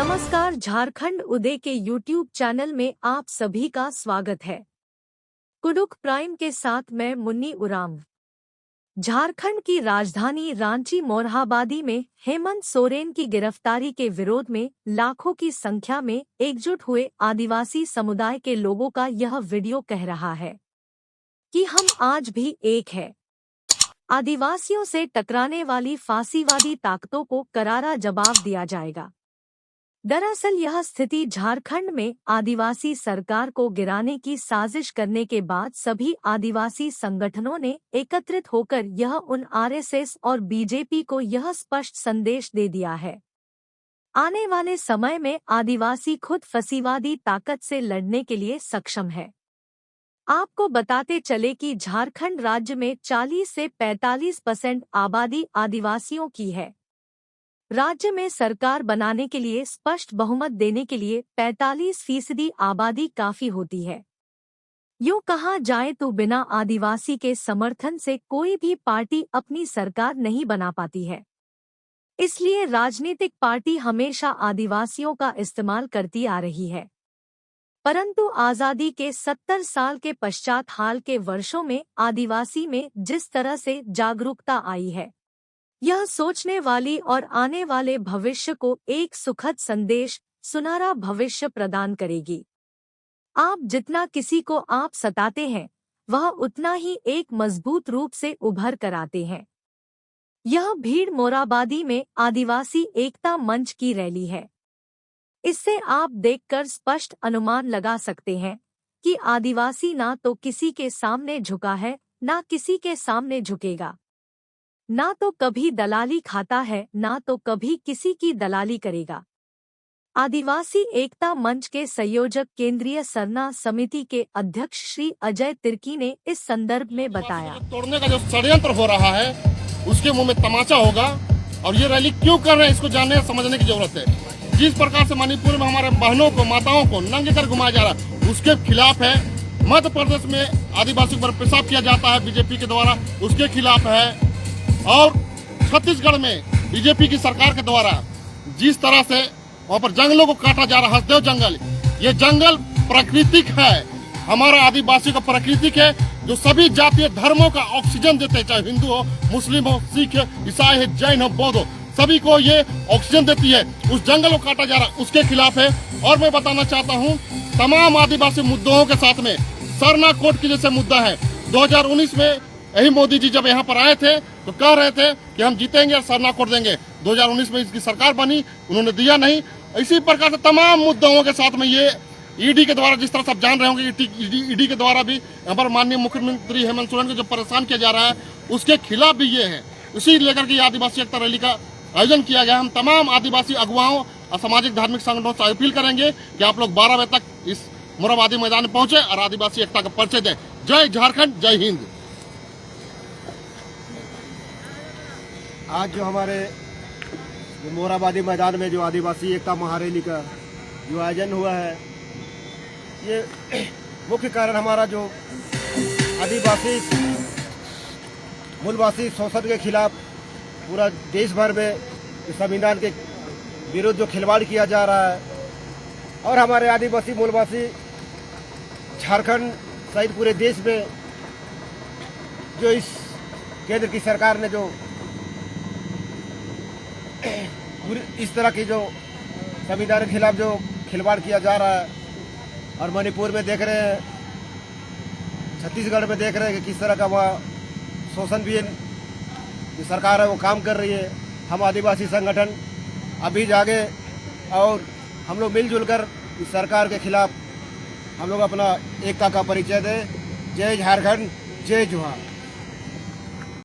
नमस्कार, झारखंड उदय के YouTube channel में आप सभी का स्वागत है। कुडुख प्राइम के साथ मैं मुन्नी उराम। झारखंड की राजधानी रांची मोरहाबादी में हेमंत सोरेन की गिरफ्तारी के विरोध में लाखों की संख्या में एकजुट हुए आदिवासी समुदाय के लोगों का यह वीडियो कह रहा है कि हम आज भी एक हैं। आदिवासियों से टकराने वाली फांसीवादी ताकतों को करारा जवाब दिया जाएगा। दरअसल यह स्थिति झारखंड में आदिवासी सरकार को गिराने की साजिश करने के बाद सभी आदिवासी संगठनों ने एकत्रित होकर यह उन आरएसएस और बीजेपी को यह स्पष्ट संदेश दे दिया है। आने वाले समय में आदिवासी खुद फसीवादी ताकत से लड़ने के लिए सक्षम है। आपको बताते चले कि झारखंड राज्य में 40 से 45% आबादी आदिवासियों की है। राज्य में सरकार बनाने के लिए स्पष्ट बहुमत देने के लिए 45% आबादी काफी होती है। यूँ कहा जाए तो बिना आदिवासी के समर्थन से कोई भी पार्टी अपनी सरकार नहीं बना पाती है। इसलिए राजनीतिक पार्टी हमेशा आदिवासियों का इस्तेमाल करती आ रही है। परंतु आज़ादी के 70 साल के पश्चात हाल के वर्षों में आदिवासी में जिस तरह से जागरूकता आई है, यह सोचने वाली और आने वाले भविष्य को एक सुखद संदेश, सुनहरा भविष्य प्रदान करेगी। आप जितना किसी को आप सताते हैं, वह उतना ही एक मजबूत रूप से उभर कर आते हैं। यह भीड़ मोरहाबादी में आदिवासी एकता मंच की रैली है। इससे आप देखकर स्पष्ट अनुमान लगा सकते हैं कि आदिवासी ना तो किसी के सामने झुका है, ना किसी के सामने झुकेगा। ना तो कभी दलाली खाता है, ना तो कभी किसी की दलाली करेगा। आदिवासी एकता मंच के संयोजक केंद्रीय सरना समिति के अध्यक्ष श्री अजय तिर्की ने इस संदर्भ में बताया, तोड़ने का जो षड्यंत्र हो रहा है उसके मुंह में तमाचा होगा और ये रैली क्यों कर रहे हैं इसको जानने समझने की जरूरत है। जिस प्रकार से मणिपुर में हमारे बहनों को, माताओं को नंगे कर घुमाया जा रहा है उसके खिलाफ है। मध्य प्रदेश में आदिवासी पर पेशाब किया जाता है बीजेपी के द्वारा, उसके खिलाफ है। और छत्तीसगढ़ में बीजेपी की सरकार के द्वारा जिस तरह से वहाँ पर जंगलों को काटा जा रहा है, हसदेव जंगल, ये जंगल प्राकृतिक है, हमारा आदिवासी का प्राकृतिक है, जो सभी जातीय धर्मों का ऑक्सीजन देते हैं, चाहे हिंदू हो, मुस्लिम हो, सिख हो, ईसाई हो, जैन हो, बौद्ध हो, सभी को ये ऑक्सीजन देती है। उस जंगल को काटा जा रहा है उसके खिलाफ है। और मैं बताना चाहता हूँ तमाम आदिवासी मुद्दों के साथ में सरना कोड की जैसे मुद्दा है। 2019 में यही मोदी जी जब यहाँ पर आए थे तो कह रहे थे कि हम जीतेंगे और सरना कोड देंगे। 2019 में इसकी सरकार बनी, उन्होंने दिया नहीं। इसी प्रकार से तमाम मुद्दों के साथ में ये ईडी के द्वारा, जिस तरह से आप जान रहे होंगे, ईडी के द्वारा भी हमारे माननीय मुख्यमंत्री हेमंत सोरेन को जो परेशान किया जा रहा है उसके खिलाफ भी ये है। इसी लेकर के आदिवासी एकता रैली का आयोजन किया गया। हम तमाम आदिवासी अगुवाओं और सामाजिक धार्मिक संगठनों से अपील करेंगे कि आप लोग 12 बजे तक इस मोरहाबादी मैदान में पहुंचे और आदिवासी एकता का परिचय दें। जय झारखंड, जय हिंद। आज जो हमारे मोरहाबादी मैदान में जो आदिवासी एकता महारैली का जो आयोजन हुआ है, ये मुख्य कारण हमारा जो आदिवासी मूलवासी शोषण के खिलाफ पूरा देश भर में संविधान के विरुद्ध जो खिलवाड़ किया जा रहा है, और हमारे आदिवासी मूलवासी झारखंड सहित पूरे देश में जो इस केंद्र की सरकार ने जो इस तरह की जो संविधान के खिलाफ जो खिलवाड़ किया जा रहा है, और मणिपुर में देख रहे हैं, छत्तीसगढ़ में देख रहे हैं कि किस तरह का वहाँ शोषण भी जो सरकार है वो काम कर रही है। हम आदिवासी संगठन अभी जागे और हम लोग मिलजुल कर इस सरकार के खिलाफ हम लोग अपना एकता का परिचय दें। जय झारखंड, जय जोहार।